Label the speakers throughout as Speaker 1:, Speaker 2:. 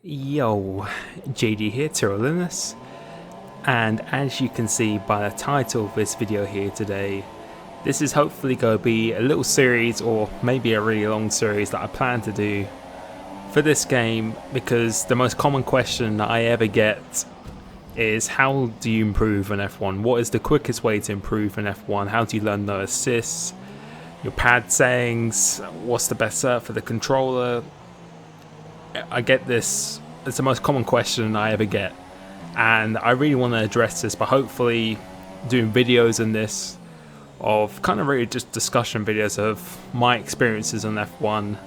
Speaker 1: Yo, JD here, Tyrolinus, and as you can see by the title of this video here today, this is hopefully going to be a little series or maybe a really long series that I plan to do for this game, because the most common question that I ever get is how do you improve in F1? What is the quickest way to improve in F1? How do you learn no assists? Your pad settings? What's the best setup for the controller? I get this. It's the most common question I ever get, and I really want to address this by hopefully doing videos in this of kind of really just discussion videos of my experiences on F1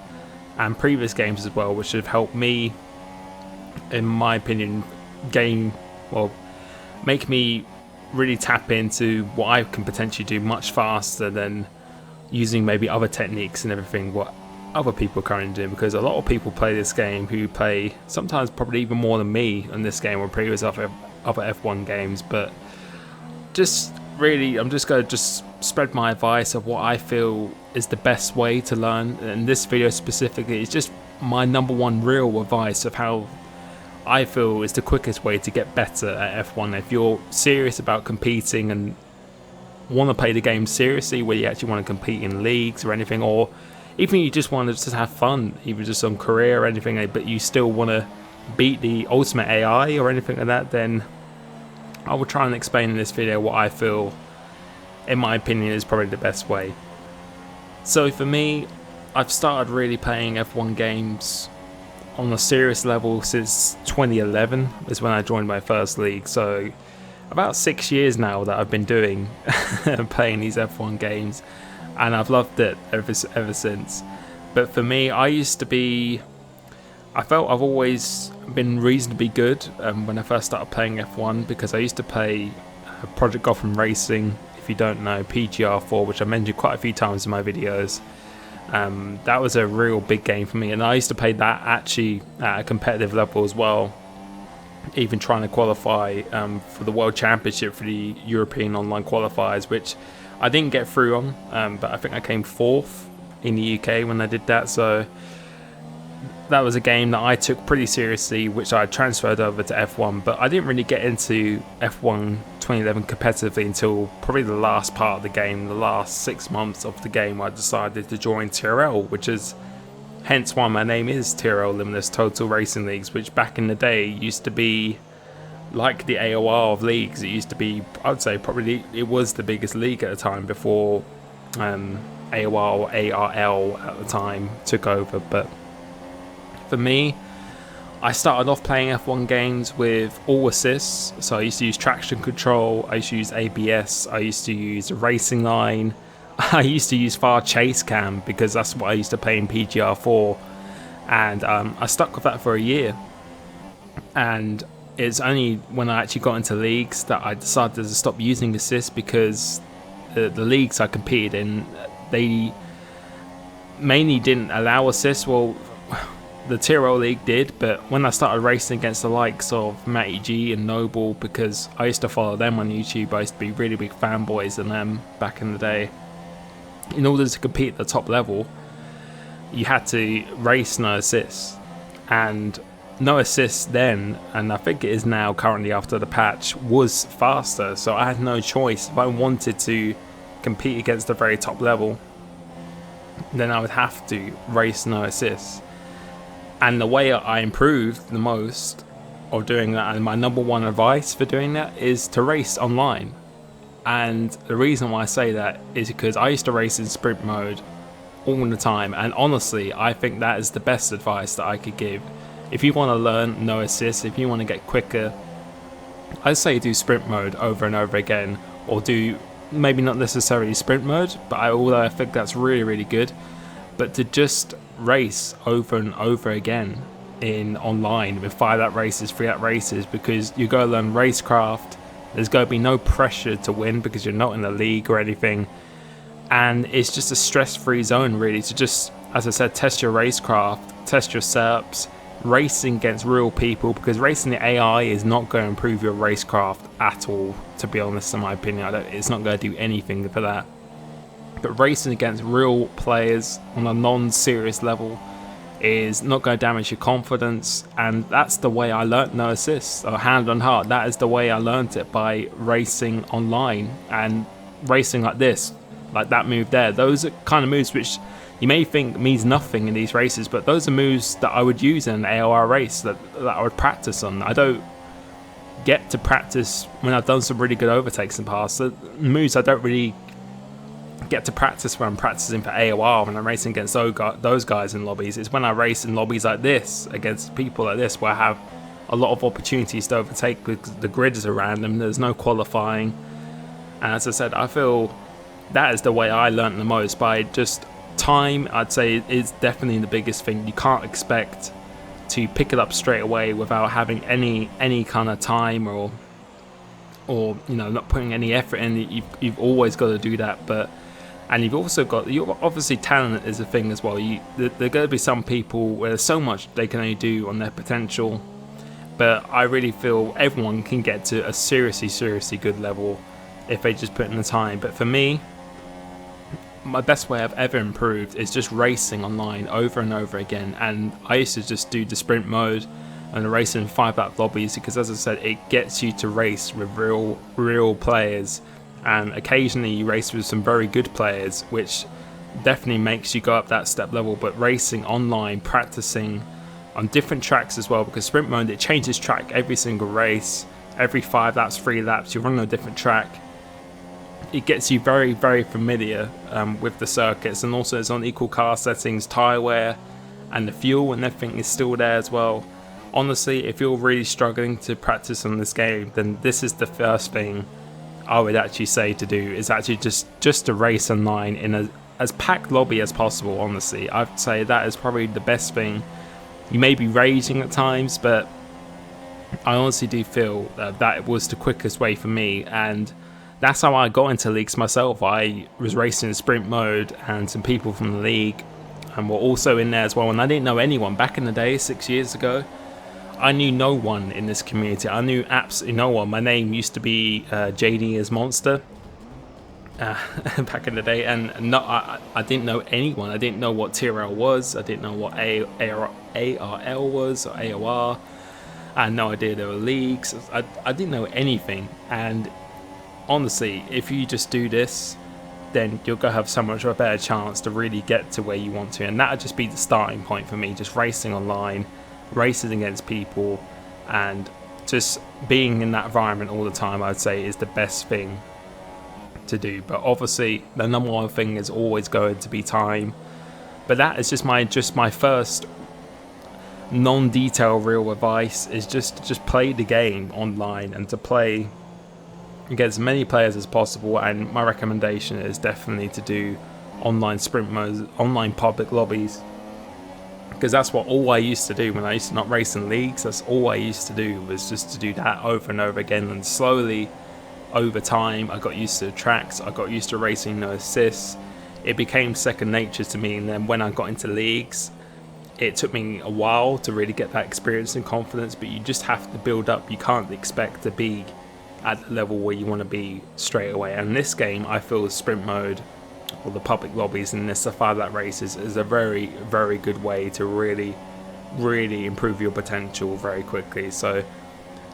Speaker 1: and previous games as well, which have helped me, in my opinion, make me really tap into what I can potentially do much faster than using maybe other techniques and everything what other people are currently doing, because a lot of people play this game who play sometimes probably even more than me in this game or previous other F1 games. But just really, I'm just going to spread my advice of what I feel is the best way to learn, and this video specifically is just my number one real advice of how I feel is the quickest way to get better at F1. If you're serious about competing and want to play the game seriously, where you actually want to compete in leagues or anything, or even you just want to just have fun, even just on career or anything, but you still want to beat the ultimate AI or anything like that, then I will try and explain in this video what I feel, in my opinion, is probably the best way. So for me, I've started really playing F1 games on a serious level since 2011 is when I joined my first league. So about 6 years now that I've been doing playing these F1 games, and I've loved it ever since. But for me, I felt I've always been reasonably good when I first started playing F1, because I used to play Project Gotham Racing, if you don't know, PGR4, which I mentioned quite a few times in my videos. That was a real big game for me, and I used to play that actually at a competitive level as well, even trying to qualify for the World Championship for the European Online Qualifiers, which I didn't get through on, but I think I came 4th in the UK when I did that. So that was a game that I took pretty seriously, which I transferred over to F1, but I didn't really get into F1 2011 competitively until probably the last part of the game, the last 6 months of the game. I decided to join TRL, which is hence why my name is TRL Limitless Total Racing Leagues, which back in the day used to be like the AOR of leagues. It used to be, I would say probably it was the biggest league at the time before AOR or ARL at the time took over. But for me, I started off playing F1 games with all assists. So I used to use traction control, I used to use ABS, I used to use Racing Line, I used to use Far Chase Cam, because that's what I used to play in PGR4, and I stuck with that for a year. And it's only when I actually got into leagues that I decided to stop using assists, because the leagues I competed in, they mainly didn't allow assists. Well, the TRL League did, but when I started racing against the likes of Matty G and Noble, because I used to follow them on YouTube, I used to be really big fanboys of them back in the day. In order to compete at the top level, you had to race no assists, and no assists then, and I think it is now currently after the patch, was faster. So I had no choice. If I wanted to compete against the very top level, then I would have to race no assists. And the way I improved the most of doing that, and my number one advice for doing that, is to race online. And the reason why I say that is because I used to race in sprint mode all the time, and honestly I think that is the best advice that I could give. If you want to learn no assists, if you want to get quicker, I'd say do sprint mode over and over again, or do maybe not necessarily sprint mode, but although I think that's really, really good, but to just race over and over again in online with 5-lap races, 3-lap races, because you go learn racecraft. There's going to be no pressure to win because you're not in a league or anything, and it's just a stress-free zone really to just, as I said, test your racecraft, test your setups, racing against real people, because racing the AI is not going to improve your racecraft at all, to be honest, in my opinion. It's not going to do anything for that. But racing against real players on a non-serious level is not going to damage your confidence, and that's the way I learnt no assists, or hand on heart, that is the way I learnt it, by racing online and racing like this, like that move there. Those are kind of moves which you may think means nothing in these races, but those are moves that I would use in an AOR race, that I would practice on. I don't get to practice when I've done some really good overtakes in the past. The moves I don't really get to practice when I'm practicing for AOR, when I'm racing against those guys in lobbies. It's when I race in lobbies like this, against people like this, where I have a lot of opportunities to overtake, because the grids are random, there's no qualifying. And as I said, I feel that is the way I learnt the most, by just time. I'd say is definitely the biggest thing. You can't expect to pick it up straight away without having any kind of time, or not putting any effort in. You've always got to do that, and you've also got, obviously talent is a thing as well. There are going to be some people where there's so much they can only do on their potential, but I really feel everyone can get to a seriously good level if they just put in the time. But for me, my best way I've ever improved is just racing online over and over again. And I used to just do the sprint mode and race in 5-lap lobbies, because as I said, it gets you to race with real players, and occasionally you race with some very good players, which definitely makes you go up that step level. But racing online, practicing on different tracks as well, because sprint mode, it changes track every single race. Every 5 laps, 3 laps, you run on a different track. It gets you very familiar with the circuits, and also it's on equal car settings, tyre wear, and the fuel and everything is still there as well. Honestly, if you're really struggling to practice on this game, then this is the first thing I would actually say to do, is actually just to race online in as packed lobby as possible. Honestly, I'd say that is probably the best thing. You may be raging at times, but I honestly do feel that was the quickest way for me, and that's how I got into leagues myself. I was racing in sprint mode, and some people from the league were also in there as well, and I didn't know anyone. Back in the day, 6 years ago, I knew no one in this community. I knew absolutely no one. My name used to be JD as Monster back in the day, and I didn't know anyone. I didn't know what TRL was. I didn't know what ARL was, or AOR. I had no idea there were leagues. I didn't know anything. And honestly, if you just do this, then you're going to have so much of a better chance to really get to where you want to. And that would just be the starting point for me, just racing online, racing against people, and just being in that environment all the time, I'd say, is the best thing to do. But obviously the number one thing is always going to be time. But that is just my first non-detail real advice, is just play the game online, and to play against as many players as possible. And my recommendation is definitely to do online sprint modes, online public lobbies, because that's what all I used to do when I used to not race in leagues. That's all I used to do, was just to do that over and over again. And slowly, over time, I got used to the tracks. I got used to racing no assists. It became second nature to me. And then when I got into leagues, it took me a while to really get that experience and confidence. But you just have to build up. You can't expect to be at the level where you want to be straight away. And this game, I feel sprint mode, or the public lobbies in this 5-lap races, is a very good way to really improve your potential very quickly. So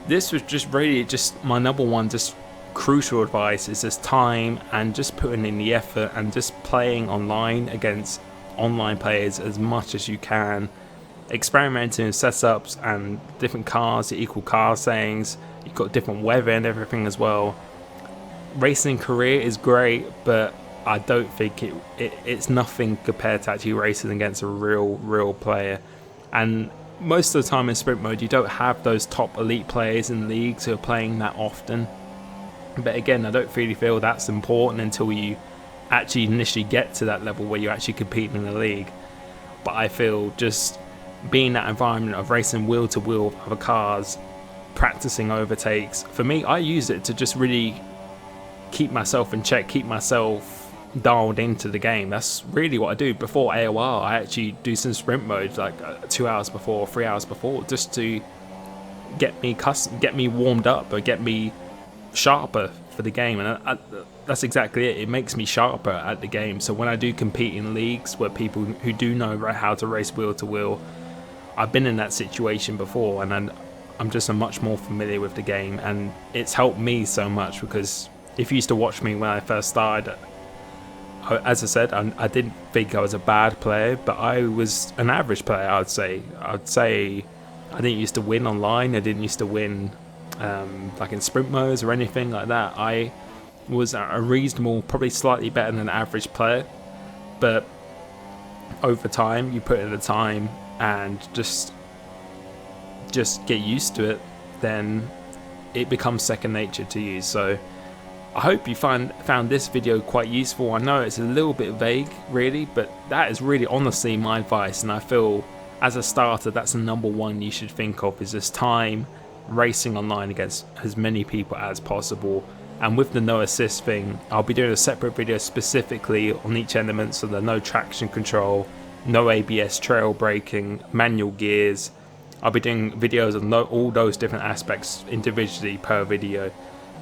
Speaker 1: this was just really just my number one just crucial advice, is just time, and just putting in the effort, and just playing online against online players as much as you can, experimenting with setups and different cars, the equal car settings. You've got different weather and everything as well. Racing career is great, but I don't think it's nothing compared to actually racing against a real player. And most of the time in sprint mode, you don't have those top elite players in leagues who are playing that often. But again, I don't really feel that's important until you actually initially get to that level where you're actually competing in the league. But I feel just being in that environment of racing wheel to wheel with other cars, practicing overtakes, for me, I use it to just really keep myself in check, keep myself dialed into the game. That's really what I do. Before AOR, I actually do some sprint modes, like 2 hours before, 3 hours before, just to get me warmed up, or get me sharper for the game, and that's exactly it. It makes me sharper at the game. So when I do compete in leagues where people who do know how to race wheel to wheel, I've been in that situation before, and I'm just much more familiar with the game, and it's helped me so much. Because if you used to watch me when I first started, as I said, I didn't think I was a bad player, but I was an average player. I'd say I didn't used to win online. I didn't used to win like in sprint modes or anything like that. I was a reasonable, probably slightly better than an average player, but over time, you put in the time and just get used to it, then it becomes second nature to you. So I hope you found this video quite useful. I know it's a little bit vague really, but that is really honestly my advice, and I feel as a starter that's the number one you should think of, is this time racing online against as many people as possible. And with the no assist thing, I'll be doing a separate video specifically on each element, so the no traction control, no ABS, trail braking, manual gears. I'll be doing videos on all those different aspects individually per video.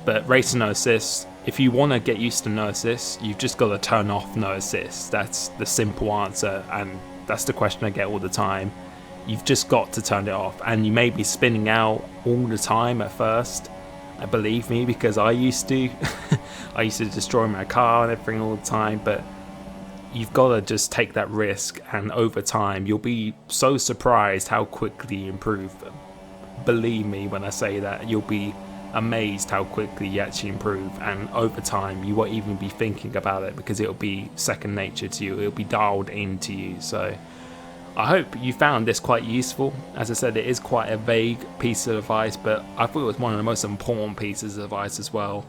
Speaker 1: But racing no assist, if you want to get used to no assist, you've just got to turn off no assist. That's the simple answer, and that's the question I get all the time. You've just got to turn it off, and you may be spinning out all the time at first. Believe me, because I used to. I used to destroy my car and everything all the time, but you've got to just take that risk, and over time you'll be so surprised how quickly you improve. Believe me when I say that, you'll be amazed how quickly you actually improve, and over time you won't even be thinking about it because it'll be second nature to you. It'll be dialed into you. So I hope you found this quite useful. As I said, it is quite a vague piece of advice, but I thought it was one of the most important pieces of advice as well.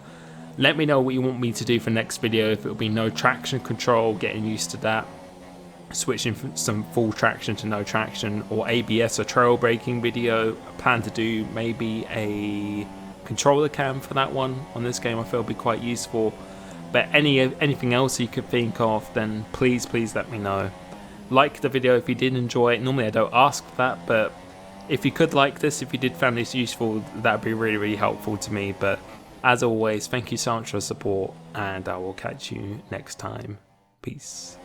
Speaker 1: Let me know what you want me to do for next video. If it'll be no traction control, getting used to that, switching from some full traction to no traction, or ABS or trail braking video. I plan to do maybe a controller cam for that one on this game. I feel it'll be quite useful. But anything else you could think of, then please let me know. Like the video if you did enjoy it. Normally I don't ask for that, but if you could like this, if you did find this useful, that would be really helpful to me. But as always, thank you so much for the support, and I will catch you next time. Peace.